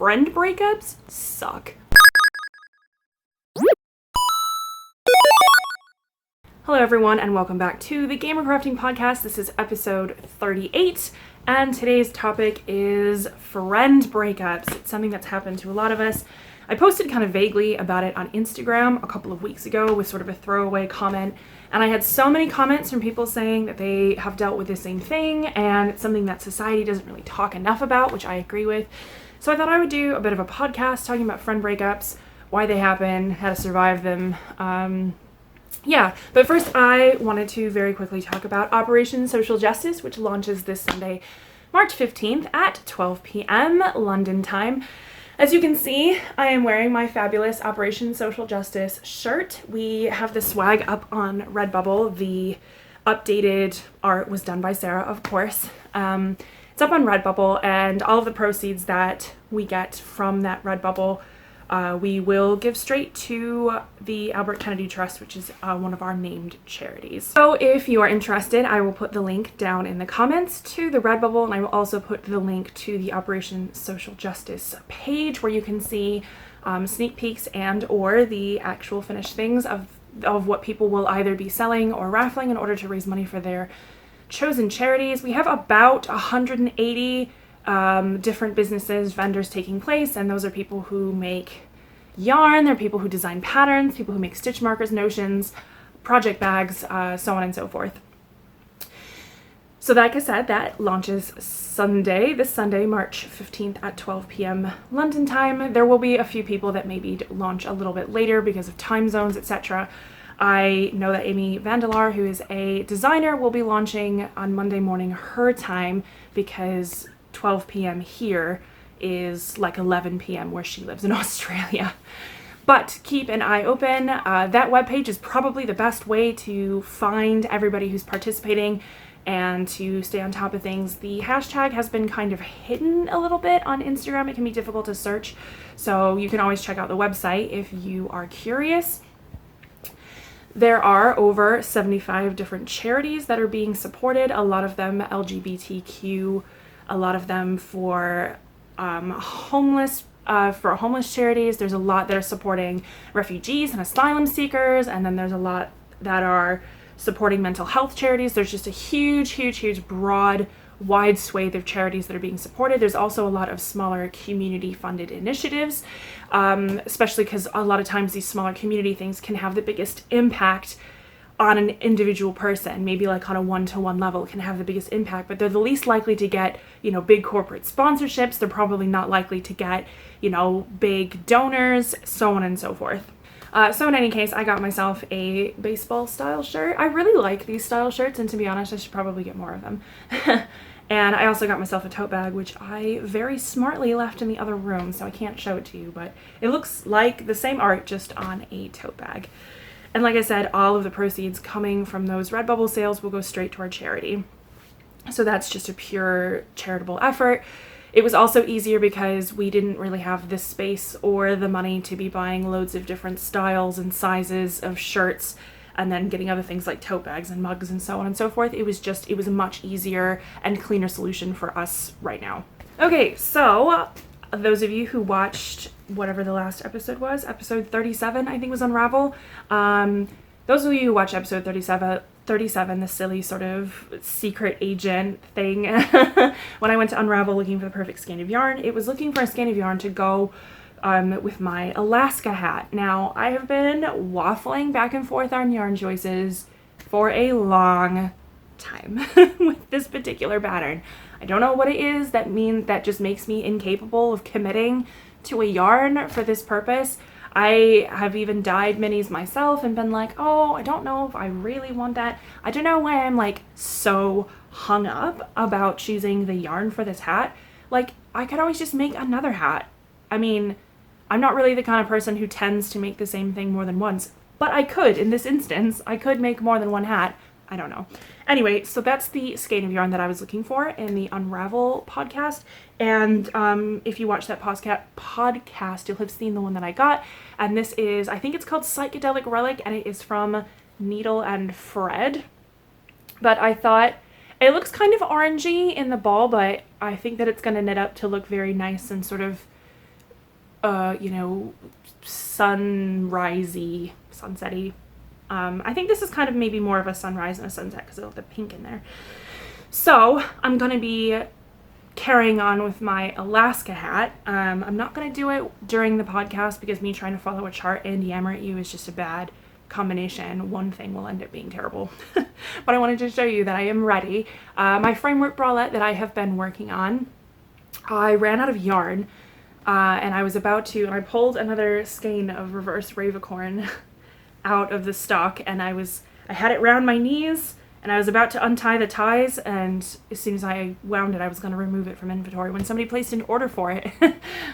friend breakups suck. Hello everyone and welcome back to the Gamer Crafting Podcast. This is episode 38 and today's topic is friend breakups. It's something that's happened to a lot of us. I posted kind of vaguely about it on Instagram a couple of weeks ago with sort of a throwaway comment, and I had so many comments from people saying that they have dealt with the same thing and it's something that society doesn't really talk enough about, which I agree with. So I thought I would do a bit of a podcast talking about friend breakups, why they happen, how to survive them. But first I wanted to very quickly talk about Operation Social Justice, which launches this Sunday, March 15th at 12 p.m. London time. As you can see, I am wearing my fabulous Operation Social Justice shirt. We have the swag up on Redbubble. The updated art was done by Sarah, of course. It's up on Redbubble, and all of the proceeds that we get from that Redbubble we will give straight to the Albert Kennedy Trust, which is one of our named charities. So if you are interested, I will put the link down in the comments to the Redbubble, and I will also put the link to the Operation Social Justice page where you can see sneak peeks and or the actual finished things of what people will either be selling or raffling in order to raise money for their chosen charities. We have about 180 different businesses, vendors taking place, and those are people who make yarn, they're people who design patterns, people who make stitch markers, notions, project bags, so on and so forth. So like I said, that launches this Sunday, March 15th at 12 p.m. London time. There will be a few people that maybe launch a little bit later because of time zones, etc. I know that Amy Vandelar, who is a designer, will be launching on Monday morning her time because 12 p.m. here is like 11 p.m. where she lives in Australia. But keep an eye open. That webpage is probably the best way to find everybody who's participating and to stay on top of things. The hashtag has been kind of hidden a little bit on Instagram. It can be difficult to search, so you can always check out the website if you are curious. There are over 75 different charities that are being supported, a lot of them LGBTQ, a lot of them for homeless charities. There's a lot that are supporting refugees and asylum seekers, and then there's a lot that are supporting mental health charities. There's just a huge, broad, wide swathe of charities that are being supported. There's also a lot of smaller community-funded initiatives, especially because a lot of times these smaller community things can have the biggest impact on an individual person, maybe like on a one-to-one level can have the biggest impact, but they're the least likely to get, big corporate sponsorships. They're probably not likely to get, big donors, so on and so forth. So in any case, I got myself a baseball style shirt. I really like these style shirts, and to be honest, I should probably get more of them. And I also got myself a tote bag, which I very smartly left in the other room, so I can't show it to you, but it looks like the same art, just on a tote bag. And like I said, all of the proceeds coming from those Redbubble sales will go straight to our charity. So that's just a pure charitable effort. It was also easier because we didn't really have the space or the money to be buying loads of different styles and sizes of shirts and then getting other things like tote bags and mugs and so on and so forth. It was a much easier and cleaner solution for us right now. Okay, so those of you who watched whatever the last episode was, episode 37, I think was Unravel. Those of you who watched episode 37, the silly sort of secret agent thing, when I went to Unravel looking for the perfect skein of yarn, it was looking for a skein of yarn to go with my Alaska hat. Now, I have been waffling back and forth on yarn choices for a long time with this particular pattern. I don't know what it is that just makes me incapable of committing to a yarn for this purpose. I have even dyed minis myself and been like, oh, I don't know if I really want that. I don't know why I'm like so hung up about choosing the yarn for this hat. Like, I could always just make another hat. I mean, I'm not really the kind of person who tends to make the same thing more than once, but I could, in this instance, I could make more than one hat. I don't know. Anyway, so that's the skein of yarn that I was looking for in the Unravel podcast. And if you watch that podcast, you'll have seen the one that I got. And this is, I think it's called Psychedelic Relic, and it is from Needle and Fred. But I thought, it looks kind of orangey in the ball, but I think that it's going to knit up to look very nice and sort of you know, sunrisey, sunsetty. I think this is kind of maybe more of a sunrise and a sunset because of the pink in there. So I'm going to be carrying on with my Alaska hat. I'm not going to do it during the podcast because me trying to follow a chart and yammer at you is just a bad combination. One thing will end up being terrible. But I wanted to show you that I am ready. My framework bralette that I have been working on, I ran out of yarn and I was about to, and I pulled another skein of reverse Ravicorn out of the stock, and I had it around my knees, and I was about to untie the ties, and as soon as I wound it, I was going to remove it from inventory when somebody placed an order for it.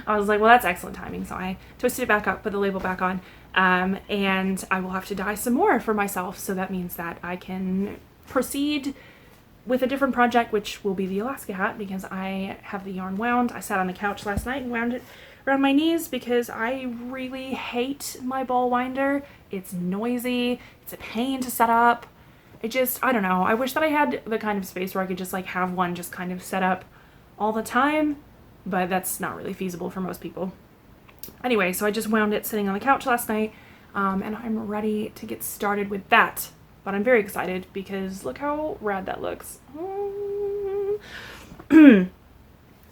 I was like, well, that's excellent timing, so I twisted it back up, put the label back on, and I will have to dye some more for myself, so that means that I can proceed with a different project, which will be the Alaska hat, because I have the yarn wound. I sat on the couch last night and wound it around my knees because I really hate my ball winder. It's noisy, it's a pain to set up. I don't know. I wish that I had the kind of space where I could just like have one just kind of set up all the time, but that's not really feasible for most people. Anyway, so I just wound it sitting on the couch last night, and I'm ready to get started with that. But I'm very excited because look how rad that looks.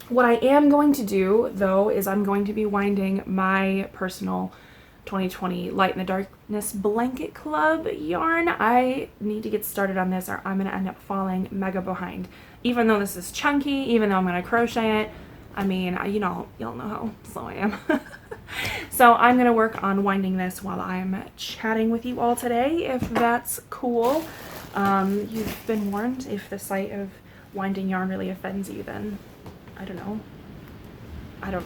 What I am going to do, though, is I'm going to be winding my personal 2020 Light in the Darkness Blanket Club yarn. I need to get started on this or I'm going to end up falling mega behind. Even though this is chunky, even though I'm going to crochet it, I mean, you'll know how slow I am. So I'm going to work on winding this while I'm chatting with you all today, if that's cool. You've been warned. If the sight of winding yarn really offends you, then I don't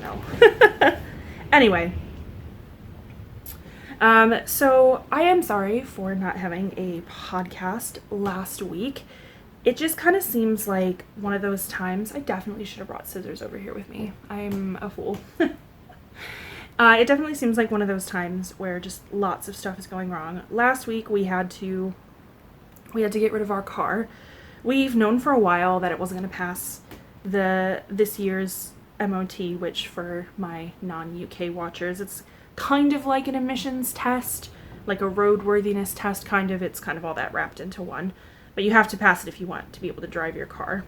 know. Anyway, so I am sorry for not having a podcast last week. It just kind of seems like one of those times. I definitely should have brought scissors over here with me. I'm a fool. It definitely seems like one of those times where just lots of stuff is going wrong. Last week we had to get rid of our car. We've known for a while that it wasn't going to pass this year's MOT, which for my non-UK watchers, it's kind of like an emissions test, like a roadworthiness test, kind of. It's kind of all that wrapped into one. But you have to pass it if you want to be able to drive your car.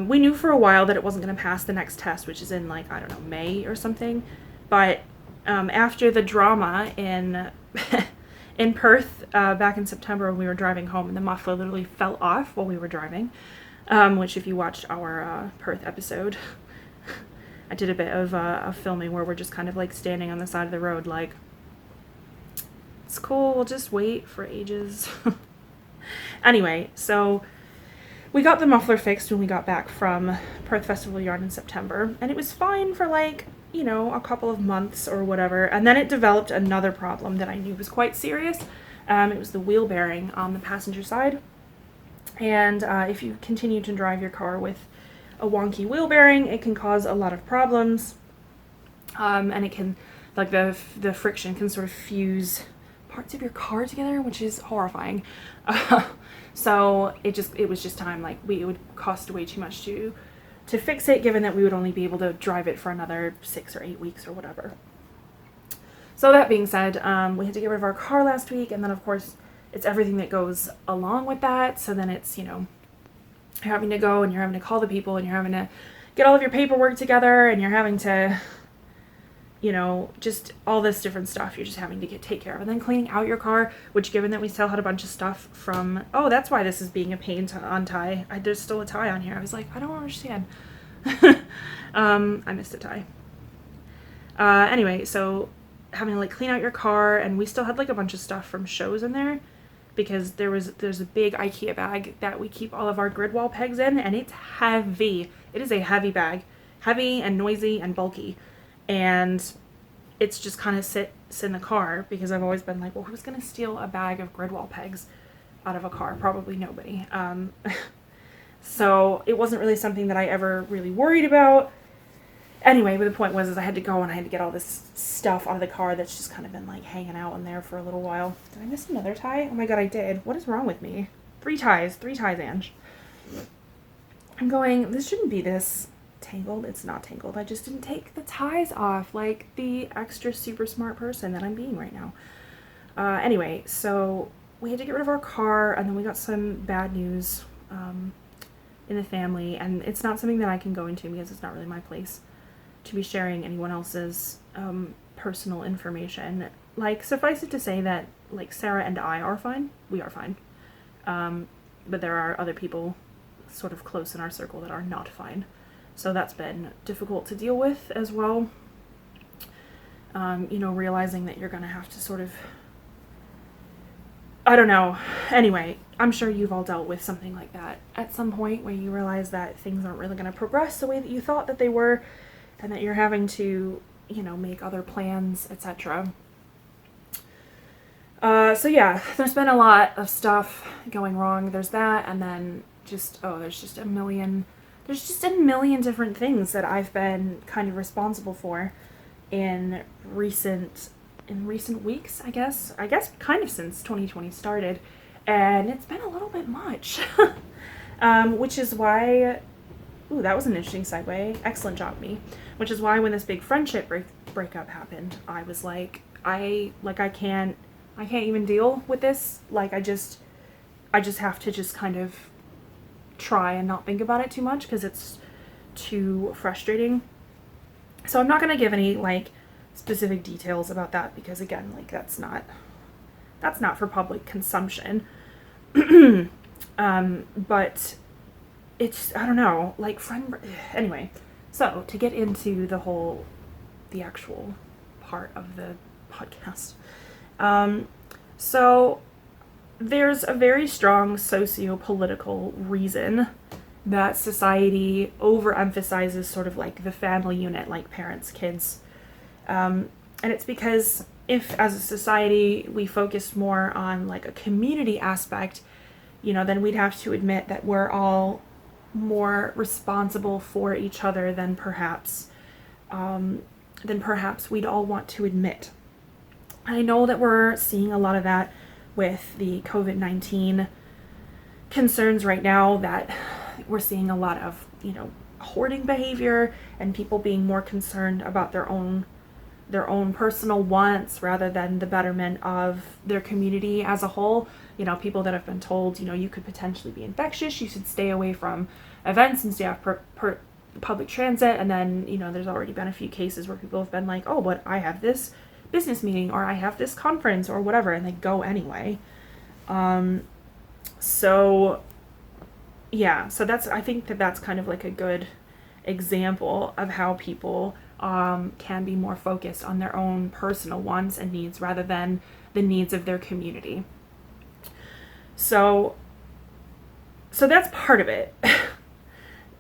We knew for a while that it wasn't going to pass the next test, which is in like, I don't know, May or something. But after the drama in in Perth back in September when we were driving home and the muffler literally fell off while we were driving, which if you watched our Perth episode, I did a bit of filming where we're just kind of like standing on the side of the road like, it's cool, we'll just wait for ages. Anyway, so we got the muffler fixed when we got back from Perth Festival Yarn in September, and it was fine for like, a couple of months or whatever, and then it developed another problem that I knew was quite serious. It was the wheel bearing on the passenger side, and if you continue to drive your car with a wonky wheel bearing, it can cause a lot of problems, and it can, like the friction can sort of fuse parts of your car together, which is horrifying. So it was just time, like it would cost way too much to fix it, given that we would only be able to drive it for another 6 or 8 weeks or whatever. So that being said, we had to get rid of our car last week, and then of course it's everything that goes along with that. So then it's, you're having to go and you're having to call the people and you're having to get all of your paperwork together and you're having to, just all this different stuff you're just having to take care of. And then cleaning out your car, which given that we still had a bunch of stuff from, that's why this is being a pain to untie. There's still a tie on here. I was like, I don't understand. I missed a tie. Anyway, so having to like clean out your car, and we still had like a bunch of stuff from shows in there because there's a big IKEA bag that we keep all of our grid wall pegs in, and it's heavy. It is a heavy bag, heavy and noisy and bulky. And it's just kind of sits in the car because I've always been like, well, who's going to steal a bag of grid wall pegs out of a car? Probably nobody. So it wasn't really something that I ever really worried about. Anyway, but the point was I had to go and I had to get all this stuff out of the car that's just kind of been like hanging out in there for a little while. Did I miss another tie? Oh my god, I did. What is wrong with me? 3 ties, Ange. I'm going, this shouldn't be this tangled. It's not tangled. I just didn't take the ties off like the extra super smart person that I'm being right now. Anyway, so we had to get rid of our car, and then we got some bad news in the family, and it's not something that I can go into because it's not really my place to be sharing anyone else's personal information. Like, suffice it to say that, like, Sarah and I are fine. We are fine. But there are other people sort of close in our circle that are not fine. So that's been difficult to deal with as well. You know, realizing that you're going to have to sort of, I don't know. Anyway, I'm sure you've all dealt with something like that at some point where you realize that things aren't really going to progress the way that you thought that they were, and that you're having to, you know, make other plans, etc. So yeah, there's been a lot of stuff going wrong. There's that, and then just, there's just a million different things that I've been kind of responsible for in recent weeks, I guess kind of since 2020 started, and it's been a little bit much. Which is why, that was an interesting segue. Excellent job, me. Which is why when this big friendship breakup happened, I was like, I can't even deal with this. Like, I just have to just kind of try and not think about it too much because it's too frustrating. So I'm not going to give any, like, specific details about that because, again, like, that's not for public consumption. But it's, I don't know, like, anyway. So, to get into the actual part of the podcast. So there's a very strong socio-political reason that society overemphasizes sort of like the family unit, like parents, kids. And it's because if as a society we focused more on like a community aspect, you know, then we'd have to admit that we're all more responsible for each other than perhaps we'd all want to admit. I know that we're seeing a lot of that with the COVID-19 concerns right now, that we're seeing a lot of, you know, hoarding behavior and people being more concerned about their own personal wants rather than the betterment of their community as a whole. You know, people that have been told, you know, you could potentially be infectious, you should stay away from events and stay off public transit, and then, you know, there's already been a few cases where people have been like, oh, but I have this business meeting or I have this conference or whatever, and they go anyway. So yeah, so I think that's kind of like a good example of how people can be more focused on their own personal wants and needs rather than the needs of their community. So that's part of it.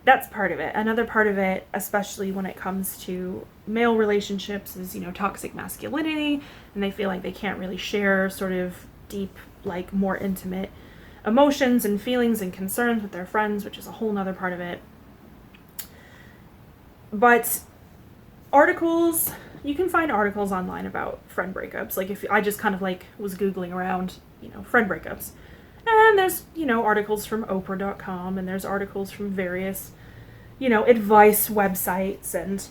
That's part of it. Another part of it, especially when it comes to male relationships, is, you know, toxic masculinity, and they feel like they can't really share sort of deep, like, more intimate emotions and feelings and concerns with their friends, which is a whole nother part of it. But articles, you can find articles online about friend breakups. Like, if I just kind of like was Googling around, you know, friend breakups. And there's, you know, articles from Oprah.com, and there's articles from various, you know, advice websites. And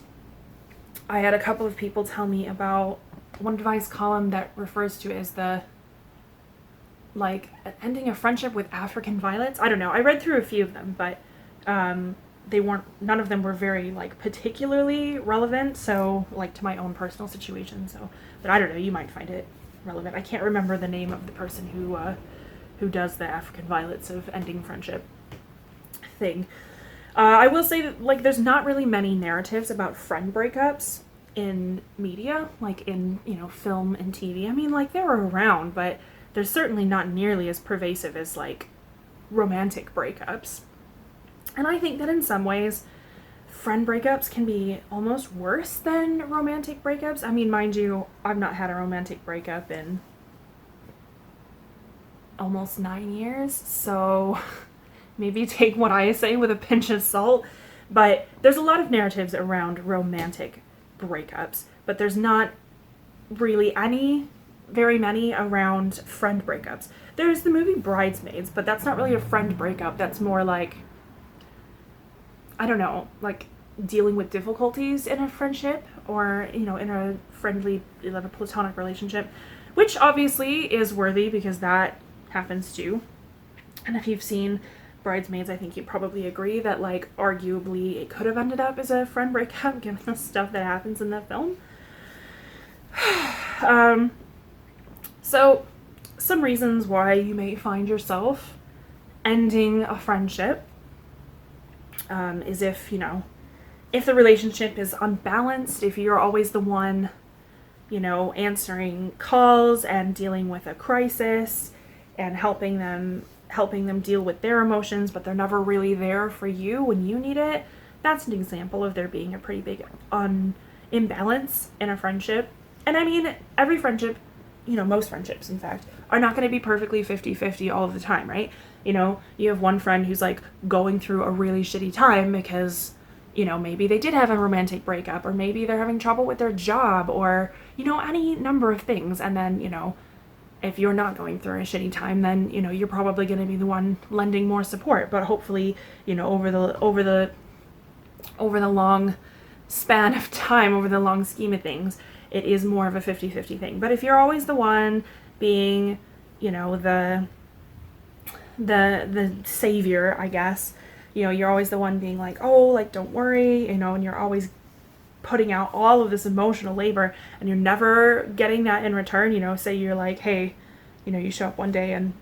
I had a couple of people tell me about one advice column that refers to it as the, like, ending a friendship with African violets. I don't know. I read through a few of them, but none of them were very, like, particularly relevant. So, like, to my own personal situation. So, but I don't know. You might find it relevant. I can't remember the name of the person who does the African violets of ending friendship thing. I will say that, like, there's not really many narratives about friend breakups in media, like in, you know, film and TV. I mean, like, they're around, but they're certainly not nearly as pervasive as, like, romantic breakups. And I think that in some ways, friend breakups can be almost worse than romantic breakups. I mean, mind you, I've not had a romantic breakup in almost 9 years, so maybe take what I say with a pinch of salt. But there's a lot of narratives around romantic breakups, but there's not really very many around friend breakups. There's the movie Bridesmaids, but that's not really a friend breakup. That's more like, I don't know, like dealing with difficulties in a friendship or, you know, in a friendly, in a platonic relationship, which obviously is worthy because that happens too. And if you've seen Bridesmaids, I think you probably agree that, like, arguably it could have ended up as a friend breakup given the stuff that happens in the film. So some reasons why you may find yourself ending a friendship is if, you know, if the relationship is unbalanced, if you're always the one, you know, answering calls and dealing with a crisis and helping them deal with their emotions, but they're never really there for you when you need it, that's an example of there being a pretty big imbalance in a friendship. And I mean, every friendship, you know, most friendships, in fact, are not going to be perfectly 50-50 all of the time, right? You know, you have one friend who's, like, going through a really shitty time because, you know, maybe they did have a romantic breakup, or maybe they're having trouble with their job, or, you know, any number of things. And then, you know, if you're not going through a shitty time, then, you know, you're probably going to be the one lending more support. But hopefully, you know, over the long span of time, over the long scheme of things, it is more of a 50-50 thing. But if you're always the one being, you know, the savior, I guess, you know, you're always the one being like, oh, like, don't worry, you know, and you're always putting out all of this emotional labor and you're never getting that in return. You know, say you're like, hey, you know, you show up one day and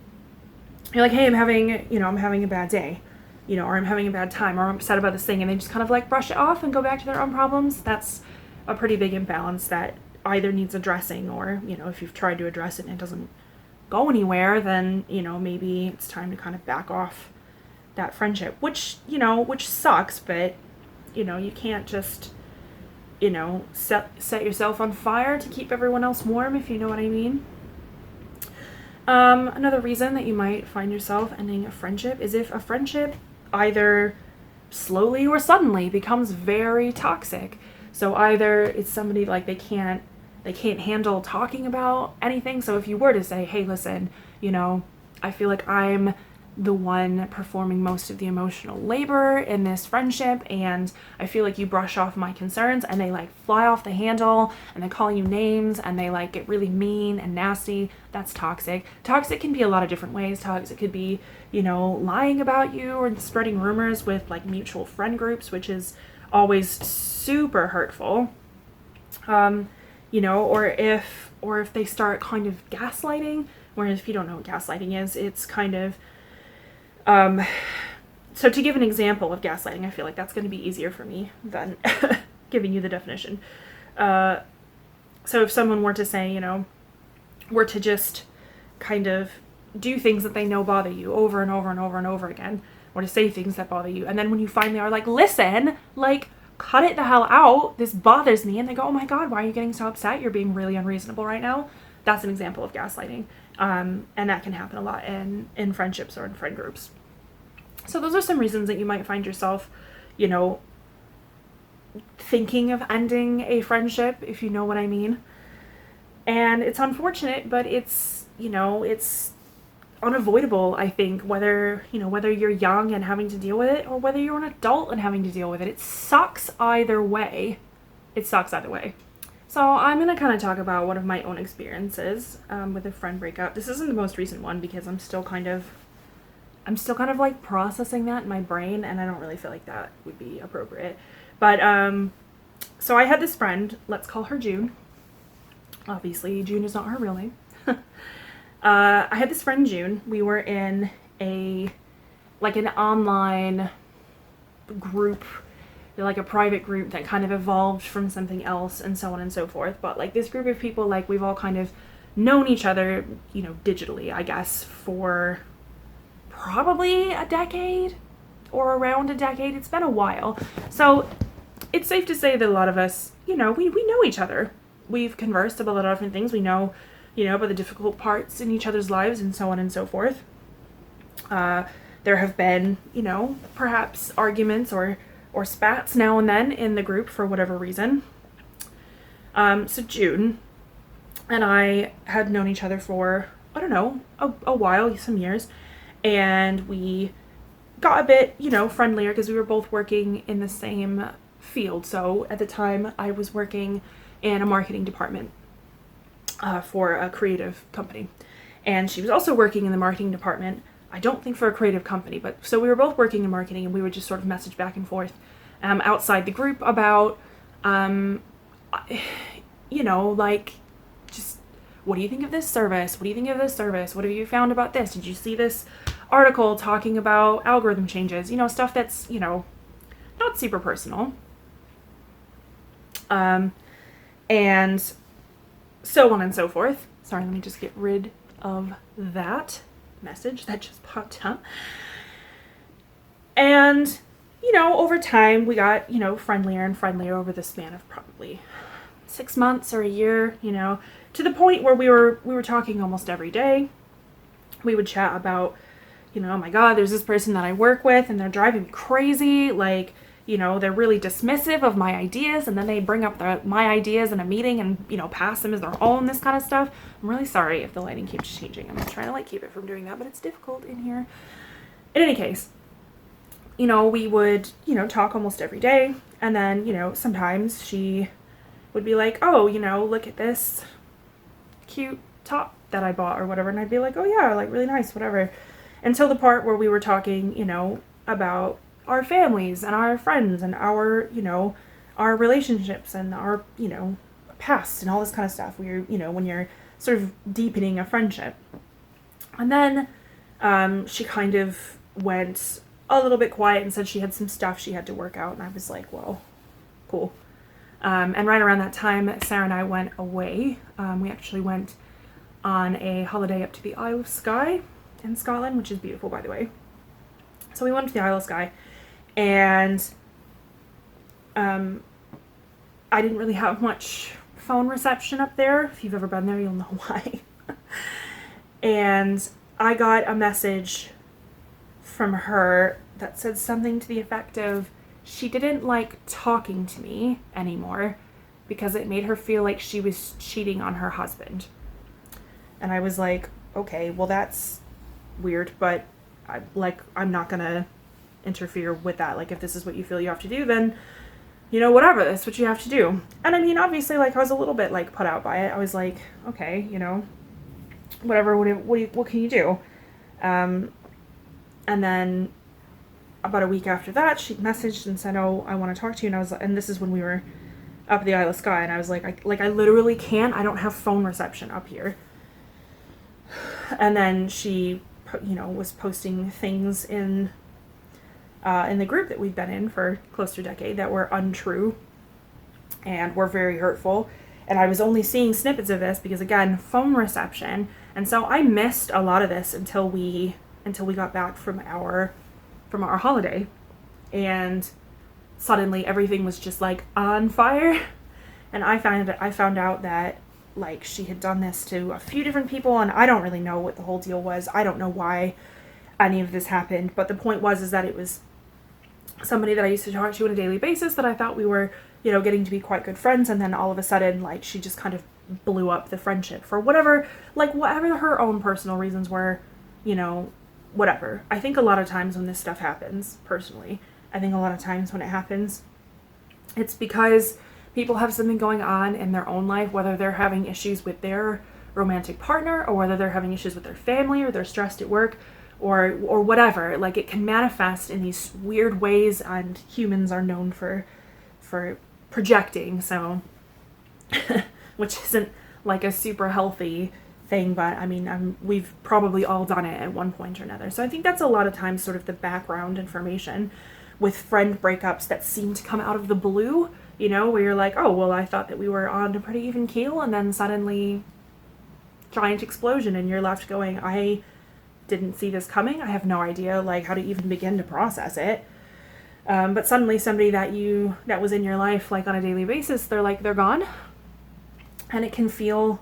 you're like, hey, I'm having a bad day, you know, or I'm having a bad time, or I'm upset about this thing, and they just kind of, like, brush it off and go back to their own problems. That's a pretty big imbalance that either needs addressing, or, you know, if you've tried to address it and it doesn't go anywhere, then, you know, maybe it's time to kind of back off that friendship, which, you know, which sucks, but, you know, you can't just, you know, set yourself on fire to keep everyone else warm, if you know what I mean. Another reason that you might find yourself ending a friendship is if a friendship either slowly or suddenly becomes very toxic. So either it's somebody, like, they can't handle talking about anything. So if you were to say, hey, listen, you know, I feel like I'm the one performing most of the emotional labor in this friendship, and I feel like you brush off my concerns, and they, like, fly off the handle, and they call you names, and they, like, get really mean and nasty, that's toxic. Toxic can be a lot of different ways. Toxic could be, you know, lying about you or spreading rumors with, like, mutual friend groups, which is always super hurtful. You know, or if they start kind of gaslighting, whereas if you don't know what gaslighting is, it's kind of, so to give an example of gaslighting, I feel like that's going to be easier for me than giving you the definition. So if someone were to say, you know, were to just kind of do things that they know bother you over and over and over and over again, or to say things that bother you, and then when you finally are like, listen, like, cut it the hell out, this bothers me, and they go, oh my god, why are you getting so upset? You're being really unreasonable right now. That's an example of gaslighting. And that can happen a lot in friendships or in friend groups. So those are some reasons that you might find yourself, you know, thinking of ending a friendship, if you know what I mean. And it's unfortunate, but it's, you know, it's unavoidable, I think, whether you're young and having to deal with it, or whether you're an adult and having to deal with it. It sucks either way. So I'm going to kind of talk about one of my own experiences with a friend breakup. This isn't the most recent one because I'm still kind of like processing that in my brain, and I don't really feel like that would be appropriate. But so I had this friend, let's call her June. Obviously, June is not her real name. I had this friend, June. We were in an online group, like a private group that kind of evolved from something else, and so on and so forth. But, like, this group of people, like, we've all kind of known each other, you know, digitally, I guess, for probably a decade or around a decade. It's been a while. So it's safe to say that a lot of us, you know, we know each other. We've conversed about a lot of different things. We know, you know, about the difficult parts in each other's lives and so on and so forth. There have been, you know, perhaps arguments or spats now and then in the group for whatever reason. So June and I had known each other for, I don't know, a while, some years, and we got a bit, you know, friendlier because we were both working in the same field. So at the time I was working in a marketing department for a creative company, and she was also working in the marketing department, I don't think for a creative company, but so we were both working in marketing, and we would just sort of message back and forth outside the group about like, just, what do you think of this service? What do you think of this service? What have you found about this? Did you see this article talking about algorithm changes? Stuff that's, not super personal. And so on and so forth. Sorry, let me just get rid of that message that just popped up. And, over time we got, friendlier and friendlier over the span of probably 6 months or a year, to the point where we were talking almost every day. We would chat about, oh my God, there's this person that I work with and they're driving me crazy. Like, they're really dismissive of my ideas, and then they bring up my ideas in a meeting and, pass them as their own, this kind of stuff. I'm really sorry if the lighting keeps changing. I'm trying to keep it from doing that, but it's difficult in here. In any case, we would, talk almost every day. And then, sometimes she would be like, oh, look at this cute top that I bought or whatever. And I'd be like, oh yeah, like really nice, whatever. Until the part where we were talking, about our families and our friends and our, our relationships and our, past and all this kind of stuff. When you're sort of deepening a friendship. And then she kind of went a little bit quiet and said she had some stuff she had to work out. And I was like, well, cool. And right around that time, Sarah and I went away. We actually went on a holiday up to the Isle of Skye in Scotland, which is beautiful, by the way. So we went to the Isle of Skye, and I didn't really have much phone reception up there. If you've ever been there, you'll know why. And I got a message from her that said something to the effect of, she didn't like talking to me anymore because it made her feel like she was cheating on her husband. And I was like, okay, well that's weird, but I'm not gonna interfere with that. Like, if this is what you feel you have to do, then, whatever, that's what you have to do. And I mean, obviously, I was a little bit, put out by it. I was like, okay, whatever, what can you do? And then about a week after that, she messaged and said, oh, I want to talk to you. And this is when we were up at the Isle of Skye, and I was like, I literally can't, I don't have phone reception up here. And then she, was posting things in the group that we've been in for close to a decade that were untrue and were very hurtful. And I was only seeing snippets of this because, again, phone reception. And so I missed a lot of this until we got back from our holiday, and suddenly everything was just on fire. And I found out that she had done this to a few different people, and I don't really know what the whole deal was. I don't know why any of this happened, but the point was that it was somebody that I used to talk to on a daily basis that I thought we were, getting to be quite good friends, and then all of a sudden, she just kind of blew up the friendship for whatever her own personal reasons were, whatever. I think a lot of times when this stuff happens, personally, when it happens, it's because people have something going on in their own life, whether they're having issues with their romantic partner, or whether they're having issues with their family, or they're stressed at work, or whatever. It can manifest in these weird ways, and humans are known for projecting, so which isn't a super healthy thing, but I mean, we've probably all done it at one point or another. So I think that's a lot of times sort of the background information with friend breakups that seem to come out of the blue, where you're like, oh, well, I thought that we were on a pretty even keel, and then suddenly giant explosion, and you're left going, I didn't see this coming. I have no idea how to even begin to process it. But suddenly somebody that was in your life on a daily basis, they're gone, and it can feel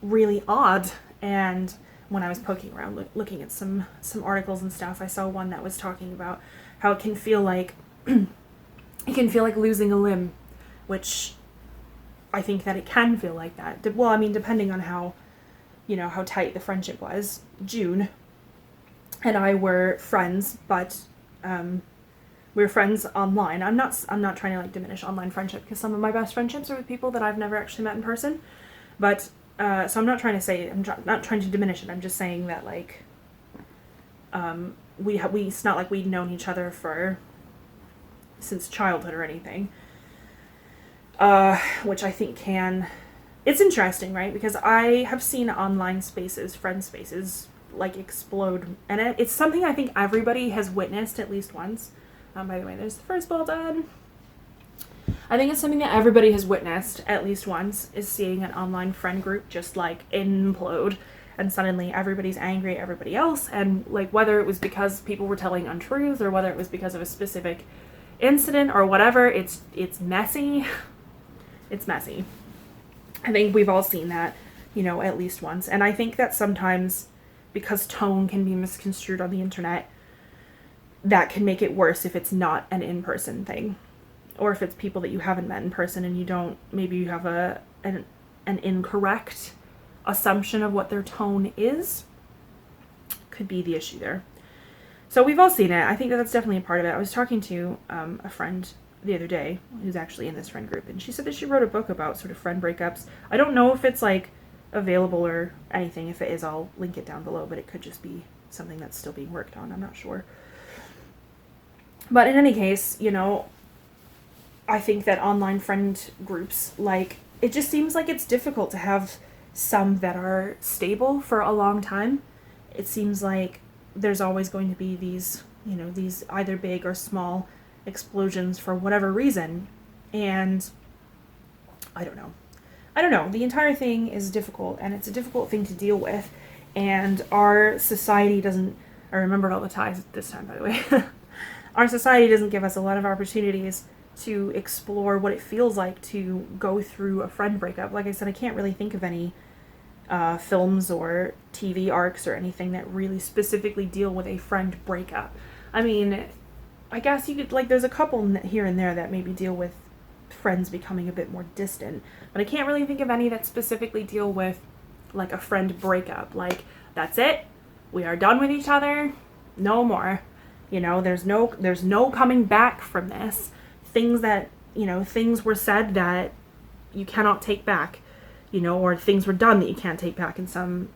really odd. And when I was poking around looking at some articles and stuff, I saw one that was talking about how it can feel like losing a limb, which I think that it can feel like that. Well, I mean, depending on how tight the friendship was. June and I were friends, but we're friends online. I'm not trying to like diminish online friendship, because some of my best friendships are with people that I've never actually met in person. But so I'm not trying to say, not trying to diminish it. I'm just saying that like it's not like we'd known each other since childhood or anything. Which I think it's interesting, right? Because I have seen online spaces, friend spaces, like explode, and it's something I think everybody has witnessed at least once. By the way, there's the first ball done. I think it's something that everybody has witnessed at least once, is seeing an online friend group just like implode, and suddenly everybody's angry at everybody else, and like whether it was because people were telling untruths or whether it was because of a specific incident or whatever, it's messy. It's messy. I think we've all seen that, at least once. And I think that sometimes, because tone can be misconstrued on the internet, that can make it worse if it's not an in-person thing. Or if it's people that you haven't met in person and maybe you have an incorrect assumption of what their tone is. Could be the issue there. So we've all seen it. I think that's definitely a part of it. I was talking to a friend the other day who's actually in this friend group, and she said that she wrote a book about sort of friend breakups. I don't know if it's like available or anything. If it is, I'll link it down below, but it could just be something that's still being worked on. I'm not sure. But in any case, I think that online friend groups, like, it just seems like it's difficult to have some that are stable for a long time. It seems like there's always going to be these either big or small explosions for whatever reason. And I don't know. The entire thing is difficult, and it's a difficult thing to deal with. And our society doesn't, I remembered all the ties this time, by the way. Our society doesn't give us a lot of opportunities to explore what it feels like to go through a friend breakup. Like I said, I can't really think of any films or TV arcs or anything that really specifically deal with a friend breakup. I mean, I guess you could, like, there's a couple here and there that maybe deal with friends becoming a bit more distant, but I can't really think of any that specifically deal with, like, a friend breakup. Like, that's it, we are done with each other, no more. There's no coming back from this. Things were said that you cannot take back, or things were done that you can't take back in some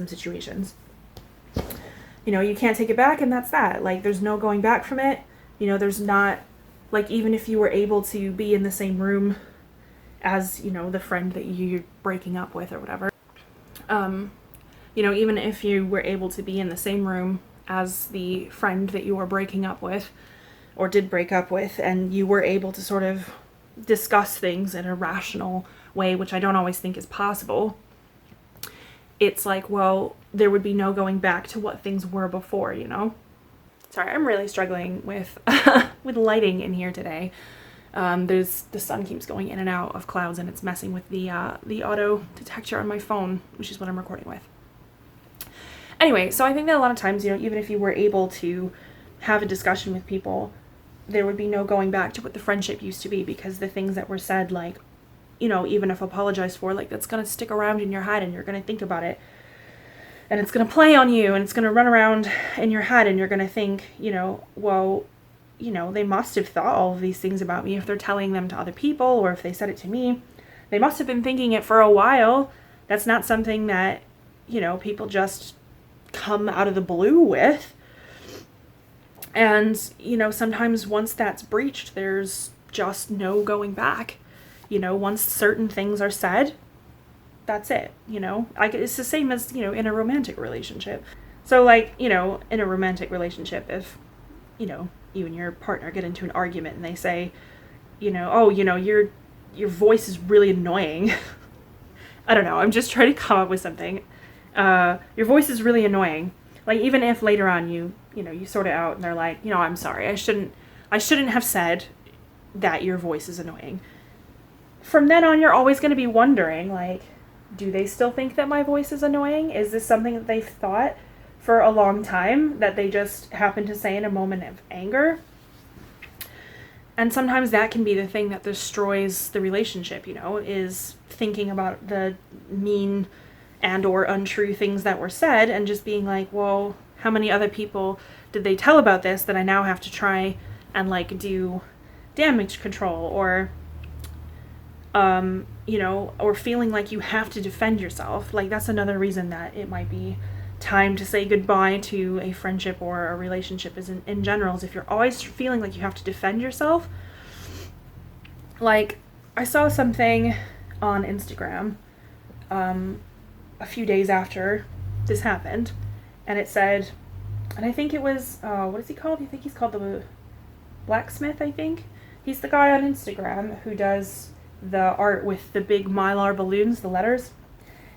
situations. You can't take it back, and that's that. Like, there's no going back from it. There's not, like, even if you were able to be in the same room as, the friend that you're breaking up with or whatever. Even if you were able to be in the same room as the friend that you were breaking up with, or did break up with, and you were able to sort of discuss things in a rational way, which I don't always think is possible, it's like, well, there would be no going back to what things were before, Sorry, I'm really struggling with with lighting in here today. The sun keeps going in and out of clouds, and it's messing with the auto detector on my phone, which is what I'm recording with. Anyway, so I think that a lot of times, even if you were able to have a discussion with people, there would be no going back to what the friendship used to be, because the things that were said, like, even if apologized for, like, that's going to stick around in your head, and you're going to think about it, and it's going to play on you, and it's going to run around in your head, and you're going to think, well, they must have thought all of these things about me if they're telling them to other people, or if they said it to me. They must have been thinking it for a while. That's not something that, people just come out of the blue with. And, sometimes once that's breached, there's just no going back. Once certain things are said, that's it, it's the same as, in a romantic relationship. So, like, in a romantic relationship, if, you and your partner get into an argument and they say, oh, your voice is really annoying. I don't know, I'm just trying to come up with something. Your voice is really annoying. Like, even if later on you sort it out and they're like, I'm sorry, I shouldn't have said that your voice is annoying. From then on, you're always going to be wondering, like, do they still think that my voice is annoying? Is this something that they've thought for a long time that they just happen to say in a moment of anger? And sometimes that can be the thing that destroys the relationship, is thinking about the mean and or untrue things that were said, and just being like, well, how many other people did they tell about this that I now have to try and like do damage control, or you know, or feeling like you have to defend yourself. Like that's another reason that it might be time to say goodbye to a friendship or a relationship is in general, is if you're always feeling like you have to defend yourself. Like I saw something on Instagram a few days after this happened, and it said, and I think it was what is he called? I think he's called the Blacksmith. I think he's the guy on Instagram who does the art with the big mylar balloons, the letters,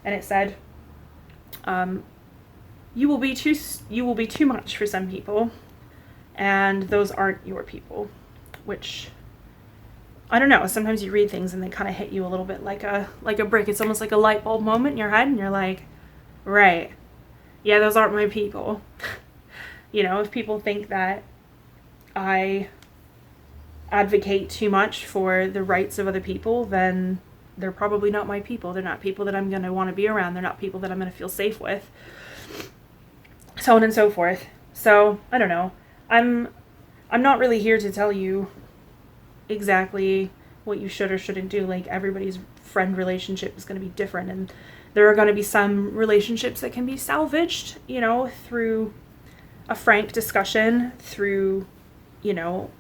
and it said, you will be too much for some people, and those aren't your people. Which, I don't know, sometimes you read things and they kind of hit you a little bit like a brick. It's almost like a light bulb moment in your head, and you're like, right, yeah, those aren't my people. You know, if people think that I advocate too much for the rights of other people, then they're probably not my people. They're not people that I'm going to want to be around. They're not people that I'm going to feel safe with. So on and so forth. So, I don't know. I'm not really here to tell you exactly what you should or shouldn't do. Like, everybody's friend relationship is going to be different, and there are going to be some relationships that can be salvaged, you know, through a frank discussion, through, you know,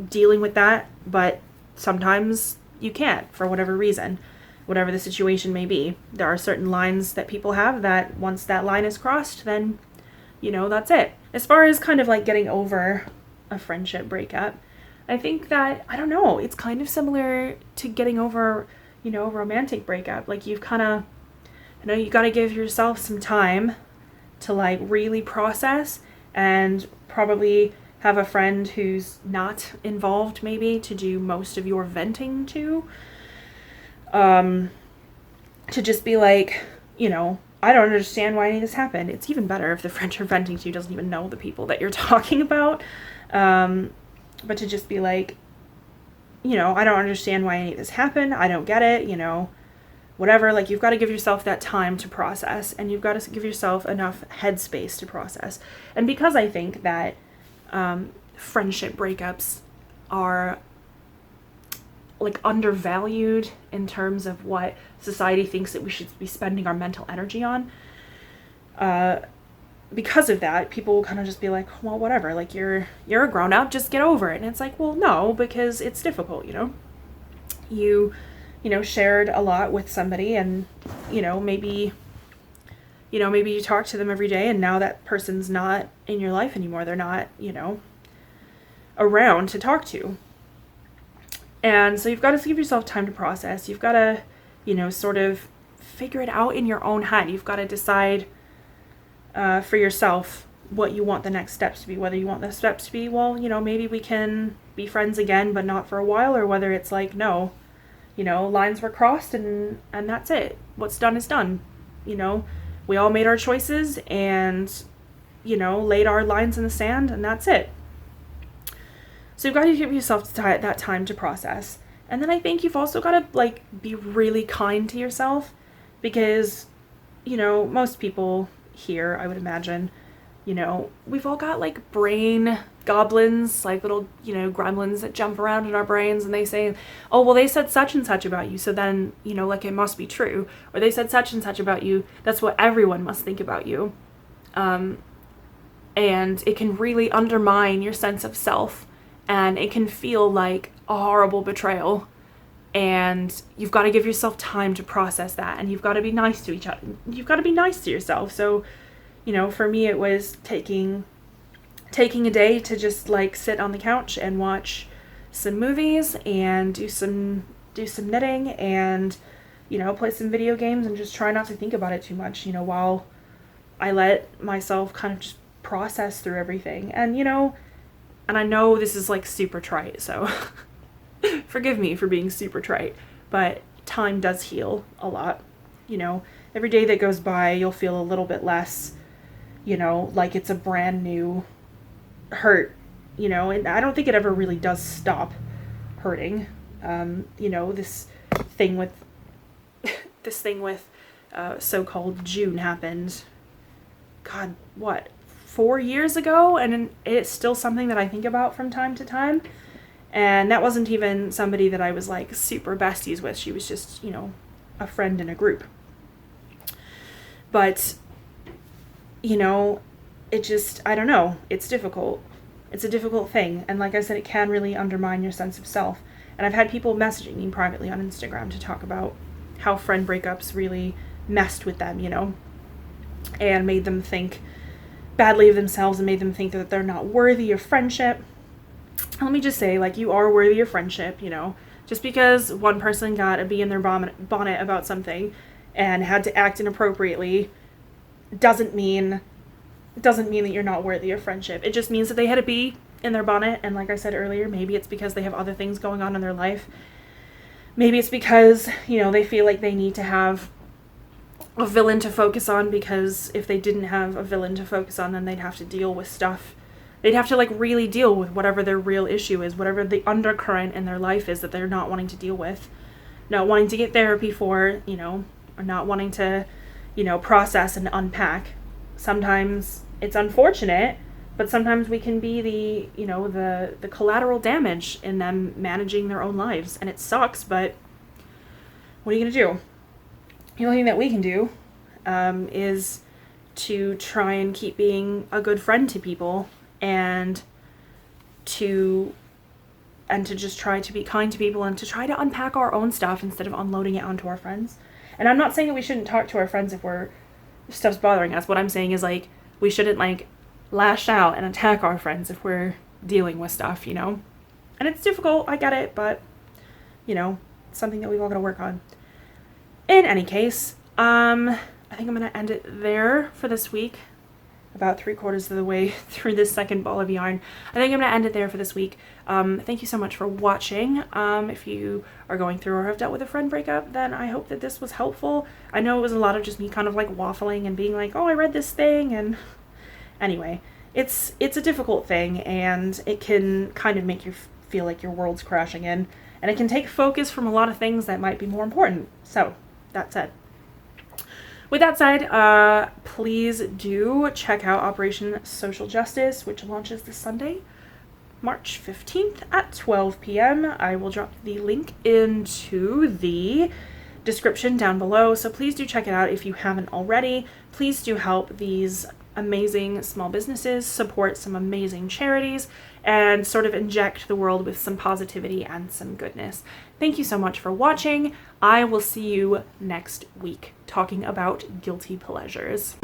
dealing with that, but sometimes you can't for whatever reason, whatever the situation may be. There are certain lines that people have that once that line is crossed, then, you know, that's it. As far as kind of like getting over a friendship breakup, I think that, I don't know, it's kind of similar to getting over, you know, a romantic breakup. Like you've kind of, you know, you got to give yourself some time to like really process, and probably have a friend who's not involved maybe to do most of your venting to just be like, you know, I don't understand why any of this happened. It's even better if the friend you're venting to doesn't even know the people that you're talking about. But to just be like, you know, I don't understand why any of this happened. I don't get it, you know, whatever. Like, you've got to give yourself that time to process, and you've got to give yourself enough headspace to process. And because I think that friendship breakups are like undervalued in terms of what society thinks that we should be spending our mental energy on, because of that, people will kind of just be like, well, whatever, like you're a grown up, just get over it. And it's like, well, no, because it's difficult, you know. You know, shared a lot with somebody, and maybe you talk to them every day, and now that person's not in your life anymore. They're not, around to talk to. And so you've got to give yourself time to process. You've got to, sort of figure it out in your own head. You've got to decide for yourself what you want the next steps to be. Whether you want the steps to be, well, maybe we can be friends again, but not for a while, or whether it's like, no, lines were crossed and that's it. What's done is done. We all made our choices and, laid our lines in the sand, and that's it. So you've got to give yourself that time to process. And then I think you've also got to, be really kind to yourself, because, most people here, I would imagine, we've all got, brain goblins, little, gremlins that jump around in our brains, and they say, oh, well, they said such and such about you, so then, it must be true. Or they said such and such about you, that's what everyone must think about you. And it can really undermine your sense of self, and it can feel like a horrible betrayal. And you've got to give yourself time to process that, and you've got to be nice to each other. You've got to be nice to yourself. So, for me, it was taking a day to just sit on the couch and watch some movies and do some knitting and, play some video games, and just try not to think about it too much, while I let myself kind of just process through everything. And, and I know this is super trite, so forgive me for being super trite, but time does heal a lot. Every day that goes by, you'll feel a little bit less, like it's a brand new hurt, and I don't think it ever really does stop hurting. This thing with so-called June happened, God, what, 4 years ago, and it's still something that I think about from time to time. And that wasn't even somebody that I was like super besties with. She was just, you know, a friend in a group. But, you know, it just, I don't know, it's difficult. It's a difficult thing. And like I said, it can really undermine your sense of self. And I've had people messaging me privately on Instagram to talk about how friend breakups really messed with them, you know, and made them think badly of themselves and made them think that they're not worthy of friendship. Let me just say, like, you are worthy of friendship, you know. Just because one person got a bee in their bonnet about something and had to act inappropriately doesn't mean that you're not worthy of friendship. It just means that they had a bee in their bonnet, and like I said earlier, maybe it's because they have other things going on in their life. Maybe it's because, you know, they feel like they need to have a villain to focus on, because if they didn't have a villain to focus on, then they'd have to deal with stuff. They'd have to, like, really deal with whatever their real issue is, whatever the undercurrent in their life is that they're not wanting to deal with. Not wanting to get therapy for, you know, or not wanting to, you know, process and unpack. Sometimes it's unfortunate, but sometimes we can be the, you know, the collateral damage in them managing their own lives. And it sucks, but what are you going to do? The only thing that we can do is to try and keep being a good friend to people, and to just try to be kind to people, and to try to unpack our own stuff instead of unloading it onto our friends. And I'm not saying that we shouldn't talk to our friends if stuff's bothering us. What I'm saying is, like, we shouldn't, like, lash out and attack our friends if we're dealing with stuff, you know? And it's difficult, I get it, but, you know, it's something that we've all got to work on. In any case, I think I'm going to end it there for this week. About 3/4 of the way through this second ball of yarn. I think I'm going to end it there for this week. Thank you so much for watching. If you are going through or have dealt with a friend breakup, then I hope that this was helpful. I know it was a lot of just me kind of like waffling and being like, oh, I read this thing, and anyway, it's a difficult thing, and it can kind of make you feel like your world's crashing in, and it can take focus from a lot of things that might be more important. So, that said. With that said, please do check out Operation Social Justice, which launches this Sunday, March 15th at 12 p.m. I will drop the link into the description down below, so please do check it out if you haven't already. Please do help these amazing small businesses, support some amazing charities, and sort of inject the world with some positivity and some goodness. Thank you so much for watching. I will see you next week talking about guilty pleasures.